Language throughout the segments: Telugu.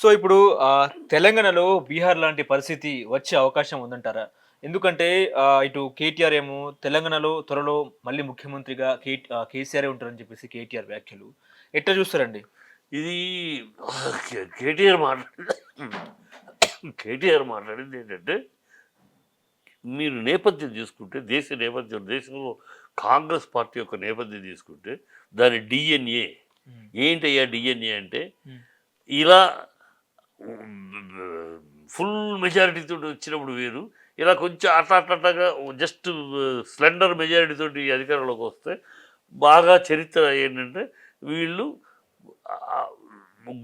సో, ఇప్పుడు తెలంగాణలో బీహార్ లాంటి పరిస్థితి వచ్చే అవకాశం ఉందంటారా? ఎందుకంటే ఇటు కేటీఆర్ ఏమో తెలంగాణలో త్వరలో మళ్ళీ ముఖ్యమంత్రిగా కేసీఆరే ఉంటారని చెప్పేసి కేటీఆర్ వ్యాఖ్యలు. ఎట్లా చూస్తారండి? ఇది కేటీఆర్ మాట్లాడి కేటీఆర్ మాట్లాడిందేంటంటే, మీరు నేపథ్యం తీసుకుంటే, దేశంలో కాంగ్రెస్ పార్టీ యొక్క నేపథ్యం తీసుకుంటే, దాని డీఎన్ఏ హ్మ్. ఏంటయ్యా డీఎన్ఏ అంటే, హ్మ్. ఇలా ఫుల్ మెజారిటీతోటి వచ్చినప్పుడు వేరు, ఇలా కొంచెం అట్లా జస్ట్ స్లెండర్ మెజారిటీతోటి అధికారంలోకి వస్తే, బాగా చరిత్ర ఏంటంటే, వీళ్ళు ఆహ్,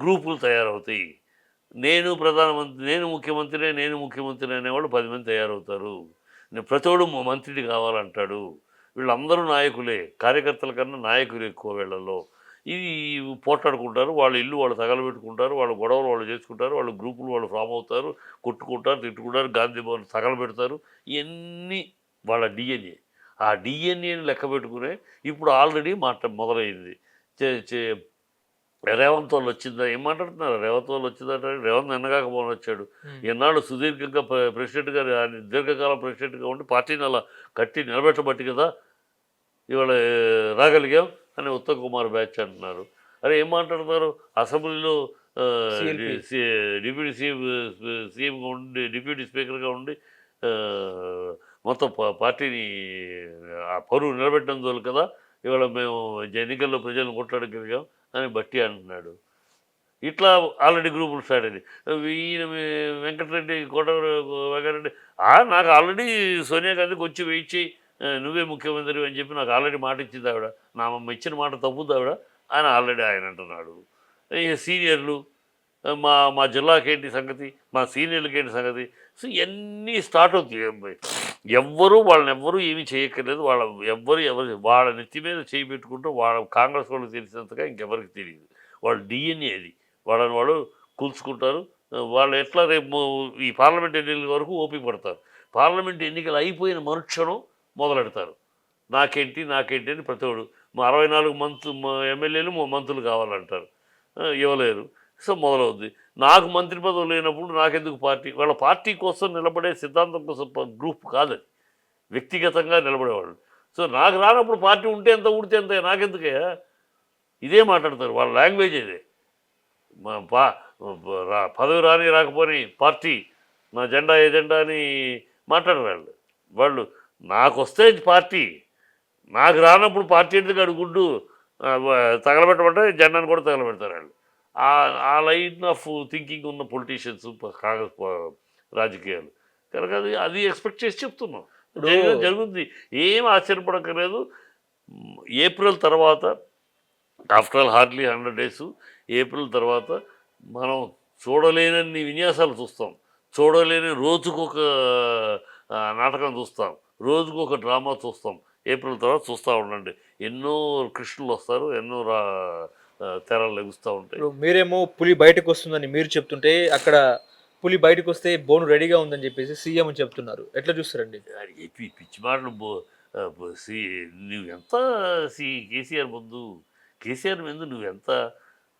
గ్రూపులు తయారవుతాయి. నేను ముఖ్యమంత్రి అనేవాళ్ళు 10 మంది తయారవుతారు. ప్రతోడు మంత్రిని కావాలంటాడు. వీళ్ళందరూ నాయకులే. కార్యకర్తల కన్నా నాయకులు ఎక్కువ వీళ్ళలో. ఇది పోట్లాడుకుంటారు. వాళ్ళ ఇల్లు వాళ్ళు తగలబెట్టుకుంటారు. వాళ్ళ గొడవలు వాళ్ళు చేసుకుంటారు. వాళ్ళ గ్రూపులు వాళ్ళు ఫామ్ అవుతారు. కొట్టుకుంటారు, తిట్టుకుంటారు, గాంధీ భవన్ తగలబెడతారు. ఇయన్నీ వాళ్ళ డీఎన్ఏ. ఆ డీఎన్ఏని లెక్కబెట్టుకునే ఇప్పుడు ఆల్రెడీ మాట మొదలైంది. చే చే రేవంత్ వాళ్ళు వచ్చిందా? ఏం మాట్లాడుతున్నారు? రేవంత్ వాళ్ళు వచ్చిందట. రేవంత్ నిన్నగాక వచ్చాడు. హ్మ్. ఎన్నాళ్ళు సుదీర్ఘంగా ప్రెసిడెంట్‌గా దీర్ఘకాలం ప్రెసిడెంట్‌గా ఉండి పార్టీని అలా కట్టి నిలబెట్టబట్టి కదా! ఇవాళ రాగలిగాం అని ఉత్తమ్ కుమార్ బ్యాచ్ అంటున్నారు. అరే ఏం మాట్లాడుతున్నారు? అసెంబ్లీలో ఆహ్, డి సీఎల్‌పీ. సి డిప్యూటీ సీఎంగా ఉండి, డిప్యూటీ స్పీకర్‌గా ఉండి ఆహ్, మొత్తం పార్టీని ఆ పరువు నిలబెట్టినందువల్ల కదా! ఇవాళ మేము ఎన్నికల్లో ప్రజలను కొట్లాడగలిగాం అని బట్టి అంటున్నాడు. ఇట్లా ఆల్రెడీ గ్రూపులు స్టార్ట్ అయినాయి. ఈయన వెంకటరెడ్డి వెంకటరెడ్డి నాకు ఆల్రెడీ సోనియా గాంధీకి వచ్చి వెయిట్ చేయి, నువ్వే ముఖ్యమంత్రి అని చెప్పి నాకు ఆల్రెడీ మాట ఇచ్చింది ఆవిడ. ఇచ్చిన మాట తప్పుద్ది ఆవిడ అని ఆల్రెడీ ఆయన అంటున్నాడు. ఇక సీనియర్లు, మా మా జిల్లాకేంటి సంగతి, మా సీనియర్లకేంటి సంగతి. సో ఇవన్నీ స్టార్ట్ అవుతాయి. వాళ్ళనెవ్వరూ ఏమీ చేయక్కర్లేదు. వాళ్ళ నెత్తి మీద చేయి పెట్టుకుంటూ వాళ్ళ కాంగ్రెస్ వాళ్ళకి తెలిసినంతగా ఇంకెవరికి తెలీదు. వాళ్ళ డీఎన్ఏ అది. వాళ్ళని వాళ్ళు కూల్చుకుంటారు. వాళ్ళు ఎట్లా రేపు ఈ పార్లమెంట్ ఎన్నికల వరకు ఓపిక పడతారు. పార్లమెంట్ ఎన్నికలు అయిపోయిన మరుక్షణం మొదలెడతారు. నాకేంటి అని ప్రతోడు. మా 64 ఎమ్మెల్యేలు మంత్రులు కావాలంటారు. ఇవ్వలేరు. సో మొదలవుద్ది. నాకు మంత్రి పదవి లేనప్పుడు నాకెందుకు పార్టీ? వాళ్ళ పార్టీ కోసం నిలబడే సిద్ధాంతం కోసం గ్రూప్ కాదది. వ్యక్తిగతంగా నిలబడేవాళ్ళు. సో నాకు రానప్పుడు పార్టీ ఉంటే ఎంత, ఊడితే ఎంత, నాకెందుకయ్యా? ఇదే మాట్లాడతారు. వాళ్ళ లాంగ్వేజ్ ఇదే. మా పా పదవి రాకపోని పార్టీ, నా జెండా ఎజెండా అని మాట్లాడరు వాళ్ళు. వాళ్ళు నాకొస్తే పార్టీ, నాకు రానప్పుడు పార్టీ ఎందుకు అడుగుంటూ తగలబెట్టమంటే జెండాను కూడా తగలబెడతారు వాళ్ళు. ఆ లైన్ ఆఫ్ థింకింగ్ ఉన్న పొలిటీషియన్స్ కాంగ్రెస్ రాజకీయాలు. కనుక అది ఎక్స్పెక్ట్ చేసి చెప్తున్నాం. ఇప్పుడు జరుగుద్ది. ఏం ఆశ్చర్యపడక్కర్లేదు. ఏప్రిల్ తర్వాత, after all hardly 100 days, April తర్వాత మనం చూడలేనన్ని విన్యాసాలు చూస్తాం. చూడలేని రోజుకొక నాటకం చూస్తాం. రోజుకొక డ్రామా చూస్తాం. ఏప్రిల్ తర్వాత చూస్తా ఉండండి. ఎన్నో కృష్ణులొస్తారు. ఎన్నో తెరలు లెగుస్తా ఉంటాయి. ఇప్పుడు మీరేమో పులి బయటకొస్తుందని మీరు చెప్తుంటే, అక్కడ పులి బయటకొస్తే బోను రెడీగా ఉందని చెప్పేసి సీఎం చెప్తున్నారు. ఎట్లా చూస్తారండి? అది పిచ్చి మాటలు బో ఆహ్, బ సి నువ్వెంత కేసీఆర్ ముందు, కేసీఆర్ ముందు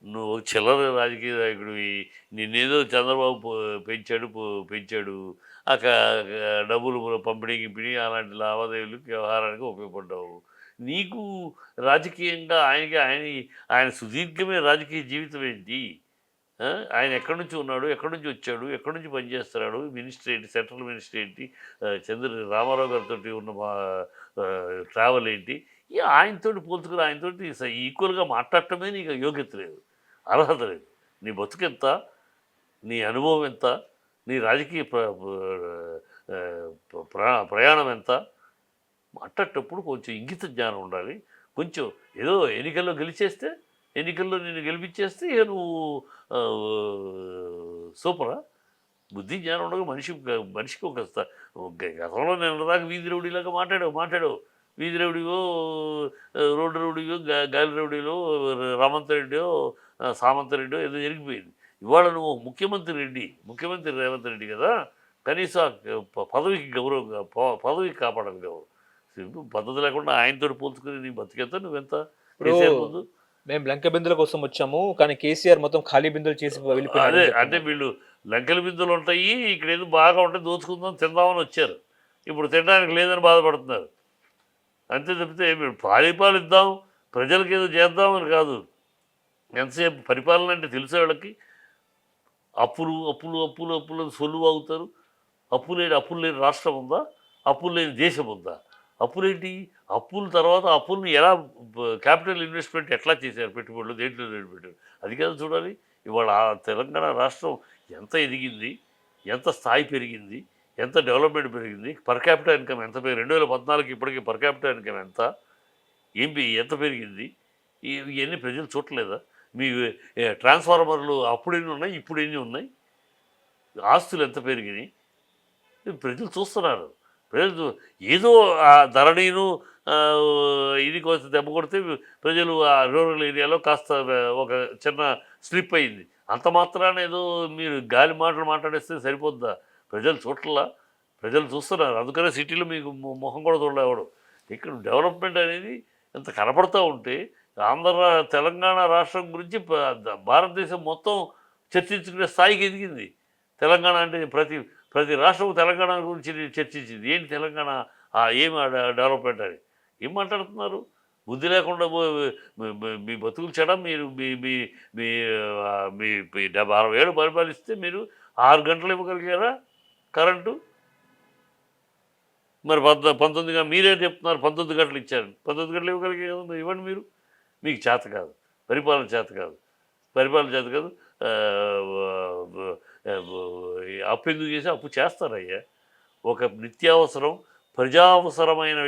నువ్వు చిల్లర రాజకీయ నాయకుడివి. నిన్నేదో చంద్రబాబు పెంచాడు. ఆ క క డబ్బులు పంపిణీ, గింపిణీ అలాంటి లావాదేవీలకి, వ్యవహారానికి ఉపయోగపడ్డావు. నీకు రాజకీయంగా ఆయన సుదీర్ఘమైన రాజకీయ జీవితం ఏంటి? ఆ! ఆయన ఎక్కడి నుంచి ఉన్నాడు? ఎక్కడి నుంచి వచ్చాడు? ఎక్కడి నుంచి పనిచేస్తున్నాడు? మినిస్ట్రీ ఏంటి? సెంట్రల్ మినిస్ట్రీ ఏంటి? రామారావు గారితోటి ఉన్న ట్రావెల్ ఏంటి? ఆయనతోటి పోల్చుకుని ఆయనతోటి ఈక్వల్‌గా మాట్లాడటమే నీకు యోగ్యత లేదు. అర్హత లేదు. నీ బతుకెంత? నీ అనుభవం ఎంత? నీ రాజకీయ ప్రయాణం ఎంత? మాట్లాడేటప్పుడు కొంచెం ఇంగిత జ్ఞానం ఉండాలి. కొంచెం ఏదో ఎన్నికల్లో నిన్ను గెలిపించేస్తే ఇక నువ్వు సూపరా? బుద్ధి, జ్ఞానం ఉండగా మనిషికి ఒక గతంలో నిన్నటిదాకా వీధి రౌడీలాగా మాటాడావు. వీధి రౌడీవో, రోడ్డు రౌడీవో, గాలి రౌడీలో, రమంత్ రెడ్డో, సామంత్ రెడ్డో ఏదో జరిగిపోయింది. ఇవాళ నువ్వు ముఖ్యమంత్రి రేవంత్ రెడ్డి కదా! కనీసం పదవికి గౌరవంగా పదవికి కాపాడాలి గౌరవం. సింపుల్, పద్ధతి లేకుండా ఆయనతోటి పోల్చుకుని నీ బతికెంత, నువ్వెంత ఇప్పుడు కేసీఆర్ ముందు? మేము లంక బిందుల కోసం వచ్చాము. కానీ కేసీఆర్ మొత్తం ఖాళీ బిందులు చేసి అదే వెళ్ళిపోయినాడని అంటే చెప్తున్నారు. వీళ్ళు లంకెల బిందులు ఉంటాయి, ఇక్కడ ఏదో బాగా ఉంటాయి దోచుకుందాం తిందామని వచ్చారు. ఇప్పుడు తినడానికి లేదని బాధపడుతున్నారు. అంతే తప్పితే మేము పాలిద్దాం, ప్రజలకి ఏదో చేద్దామని కాదు. ఎంతసేపు పరిపాలన అంటే తెలిసే వాళ్ళకి అప్పులు అప్పులు అప్పులు అప్పులు అని సొల్లు వాగుతారు. అప్పులు లేని రాష్ట్రం ఉందా? అప్పులు లేని దేశం ఉందా? అప్పులేంటి? అప్పుల తర్వాత అప్పుల్ని ఎలా క్యాపిటల్ ఇన్వెస్ట్మెంట్ ఎట్లా చేశారు పెట్టుబడులు? దేంట్లో పెట్టారు? అది కాదు చూడాలి. ఇవాళ తెలంగాణ రాష్ట్రం ఎంత ఎదిగింది? ఎంత స్థాయి పెరిగింది? ఎంత డెవలప్‌మెంట్ పెరిగింది? పర్ క్యాపిటా ఇన్‌కమ్ ఎంత 2014కి ఇప్పటికి పర్ క్యాపిటా ఇన్‌కమ్ ఎంత? ఎంత పెరిగింది? ఇయన్నీ ప్రజలు చూడట్లేదా? మీ ట్రాన్స్‌ఫార్మర్‌లు అప్పుడెన్ని ఉన్నాయి? ఇప్పుడెన్ని ఉన్నాయి? ఆస్తులు ఎంత పెరిగినాయి? ఇది ప్రజలు చూస్తున్నారు. ప్రజలు ఏదో ధరణిను ఇది కొంచెం దెబ్బ కొడితే ప్రజలు ఆ రూరల్ ఏరియాలో కాస్త ఒక చిన్న స్లిప్ అయింది. అంత మాత్రాన ఏదో మీరు గాలి మాటలు మాట్లాడేస్తే సరిపోద్దా? ప్రజలు చూడట్లా? ప్రజలు చూస్తున్నారు. అందుకనే సిటీలో మీకు మొహం కూడా చూడలే ఎవడు. ఇక్కడ డెవలప్‌మెంట్ అనేది ఇంత కనపడతా ఉంటే తెలంగాణ రాష్ట్రం గురించి భారతదేశం మొత్తం చర్చించుకునే స్థాయికి ఎదిగింది. తెలంగాణ అంటే ప్రతి ప్రతి రాష్ట్రం తెలంగాణ గురించి చర్చించింది. ఏంటి తెలంగాణ ఏమి డెవలప్‌మెంట్ అని. ఏం మాట్లాడుతున్నారు? బుద్ధి లేకుండా మీ బతుకులు చెడ మీరు మీ మీ మీ మీ మీ 60 ఏళ్ళు పరిపాలిస్తే మీరు 6 గంటలు ఇవ్వగలిగారా కరెంటు? మరి 19 మీరే చెప్తున్నారు 19 గంటలు ఇచ్చారని. 19 గంటలు ఇవ్వగలిగారు ఇవ్వండి మీరు. మీకు చేత కాదు. పరిపాలన చేత కాదు. పరిపాలన చేత కాదు. అప్పు ఎందుకు చేసి అప్పు చేస్తారయ్యా. ఒక నిత్యావసరం ప్రజావసరమైన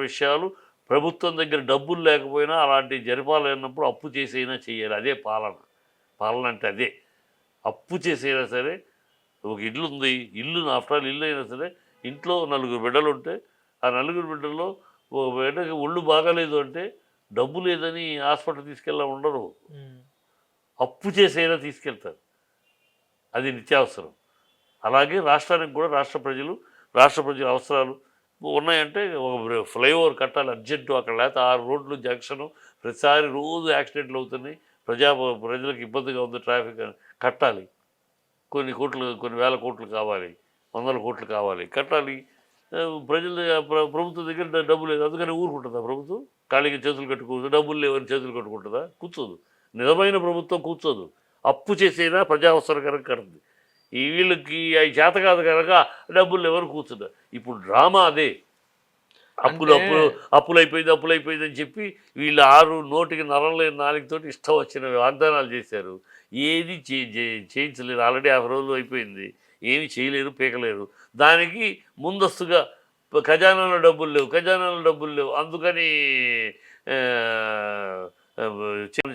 విషయాలు ప్రభుత్వం దగ్గర డబ్బులు లేకపోయినా అలాంటివి జరపాలన్నప్పుడు అప్పు చేసైనా చేయాలి. అదే పాలన. పాలన అంటే అదే. అప్పు చేసైనా సరే ఒక ఇల్లు ఉంది. ఆఫ్టర్ ఆల్ ఇల్లు అయినా సరే ఇంట్లో నలుగురు బిడ్డలుంటే ఆ నలుగురు బిడ్డల్లో ఒక బిడ్డకి ఒళ్ళు బాగాలేదు అంటే డబ్బు లేదని హాస్పిటల్ తీసుకెళ్ళా ఉండరు. హ్మ్. అప్పు చేసైనా తీసుకెళ్తారు. అది నిత్యావసరం. అలాగే రాష్ట్రానికి కూడా రాష్ట్ర ప్రజల అవసరాలు ఉన్నాయంటే ఒక ఫ్లైఓవర్ కట్టాలి అర్జెంటు అక్కడ లేకపోతే 6 రోడ్లు జంక్షను ప్రతిసారి రోజు యాక్సిడెంట్లు అవుతున్నాయి. ప్రజలకు ఇబ్బందిగా ఉంది ట్రాఫిక్ అని కట్టాలి. కొన్ని వేల కోట్లు కావాలి. వందల కోట్లు కావాలి. కట్టాలి. ప్రజల ప్రభుత్వం దగ్గర డబ్బు లేదు. అందుకని ఊరుకుంటుందా ప్రభుత్వం? ఖాళీగా చేతులు కట్టుకోదు. డబ్బులు లేవని చేతులు కట్టుకుంటుందా? కూర్చోదు. నిజమైన ప్రభుత్వం కూర్చోదు. అప్పు చేసైనా ప్రజా అవసరకరం కడుతుంది. వీళ్ళకి అవి చేత కాదు కనుక డబ్బులు లేవని కూర్చున్నారు. ఇప్పుడు డ్రామా అదే. అప్పులు అంటే అప్పులు అప్పులైపోయింది అని చెప్పి వీళ్ళు నోటికి నరం లేని నాలుకతోటి ఇష్టం వచ్చిన వాగ్దానాలు చేశారు. ఏది చేయించలేరు. ఆల్రెడీ 50 రోజులు అయిపోయింది. ఏమి చేయలేరు, పీకలేరు. దానికి ముందస్తుగా ఖజానాలో డబ్బులు లేవు. అందుకని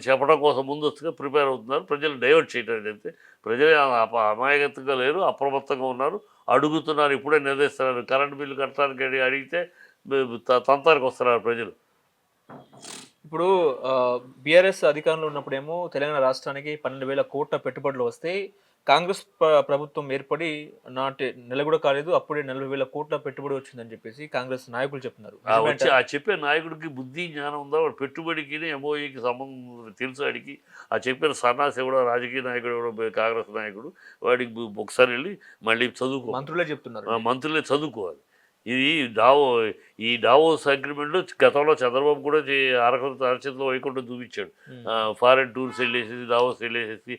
చెప్పడం కోసం ముందస్తుగా ప్రిపేర్ అవుతున్నారు. ప్రజలు డైవర్ట్ చేయడానికి అయితే ప్రజలే అమాయకత్వంగా లేరు, అప్రమత్తంగా ఉన్నారు. అడుగుతున్నారు. ఇప్పుడే నిర్ణయిస్తున్నారు. కరెంట్ బిల్లు కట్టడానికి అడిగితే తంతానికి వస్తున్నారు ప్రజలు. ఇప్పుడు బీఆర్ఎస్ అధికారంలో ఉన్నప్పుడేమో తెలంగాణ రాష్ట్రానికి 12,000 కోట్ల పెట్టుబడులు వస్తే కాంగ్రెస్ ప్రభుత్వం ఏర్పడి నెల కూడా కాలేదు. అప్పుడే 40,000 కోట్ల పెట్టుబడి వచ్చిందని చెప్పేసి కాంగ్రెస్ నాయకులు చెప్తున్నారు. నిజమే అంటారా? చెప్పే నాయకుడికి బుద్ధి జ్ఞానం ఉందా? వాడు పెట్టుబడికి ఎంఓఈకి సంబంధం తెలుసు వాడికి. చెప్పిన సన్నాసి ఎవడో రాజకీయ నాయకుడు ఎవడో కాంగ్రెస్ నాయకుడు వాడికి ఒకసారి వెళ్ళి మళ్ళీ చదువుకో. మంత్రులే చెప్తున్నారు. మంత్రులే చదువుకోవాలి. ఇది డావోస్ అగ్రిమెంట్ గతంలో చంద్రబాబు కూడా అరచేతిలో వైకుంఠం చూపించాడు. హ్మ్. ఫారెన్ టూర్స్ వెళ్ళేసేసి దావోస్ వెళ్ళేసేసి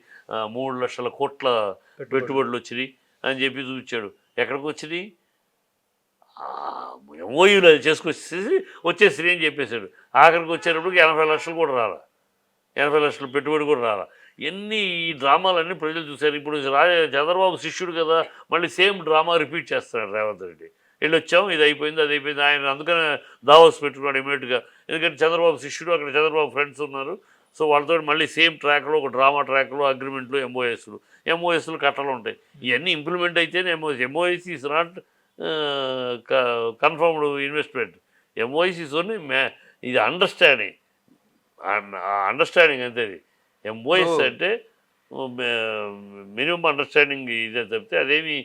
3,00,000 కోట్ల పెట్టుబడులు వచ్చినాయి అని చెప్పి చూపించాడు. ఎక్కడికి వచ్చినాయి? ఎంఓయూలు అది చేసుకొచ్చేసి వచ్చేసి అని చెప్పేశాడు. ఆఖరికి వచ్చేటప్పటికి 80,00,000 కూడా రాలా. 80,00,000 పెట్టుబడి కూడా రాలా. ఈ డ్రామాలన్నీ ప్రజలు చూశారు. ఇప్పుడు చంద్రబాబు శిష్యుడు కదా, మళ్ళీ సేమ్ డ్రామా రిపీట్ చేస్తున్నాడు రేవంత్ రెడ్డి. వెళ్ళొచ్చాం, ఇది అయిపోయింది. ఆయన అందుకనే దావోస్ పెట్టుకున్నాడు ఇమీడియట్గా. ఎందుకంటే చంద్రబాబు శిష్యుడు, అక్కడ చంద్రబాబు ఫ్రెండ్స్ ఉన్నారు. సో వాళ్ళతో మళ్ళీ సేమ్ ట్రాక్లో ఒక డ్రామా ట్రాక్లో అగ్రిమెంట్లు ఎంఓఎస్లు కట్టలు ఉంటాయి. ఇవన్నీ ఇంప్లిమెంట్ అయితేనే MOs is not confirmed investment. MOs is only ఇది అండర్స్టాండింగ్ అంతే. అది ఎంఓఎస్ అంటే మినిమం అండర్స్టాండింగ్ ఇదే తప్పితే అదేమి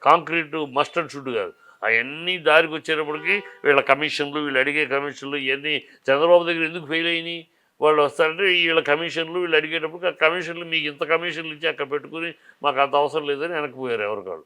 కాంక్రీట్ మస్ట్ అండ్ షుడ్ కాదు. అవన్నీ దారికి వచ్చేటప్పటికి వీళ్ళ కమిషన్లు, వీళ్ళు అడిగే కమిషన్లు ఇవన్నీ చంద్రబాబు దగ్గర ఎందుకు ఫెయిల్ అయినాయి? వాళ్ళు వస్తారంటే వీళ్ళ కమిషన్లు వీళ్ళు అడిగేటప్పుడు ఆ కమిషన్లు మీకు ఇంత కమిషన్లు ఇచ్చి అక్కడ పెట్టుకుని మాకు అంత అవసరం లేదని వెనక్కి పోయారు ఎవరికాళ్ళు.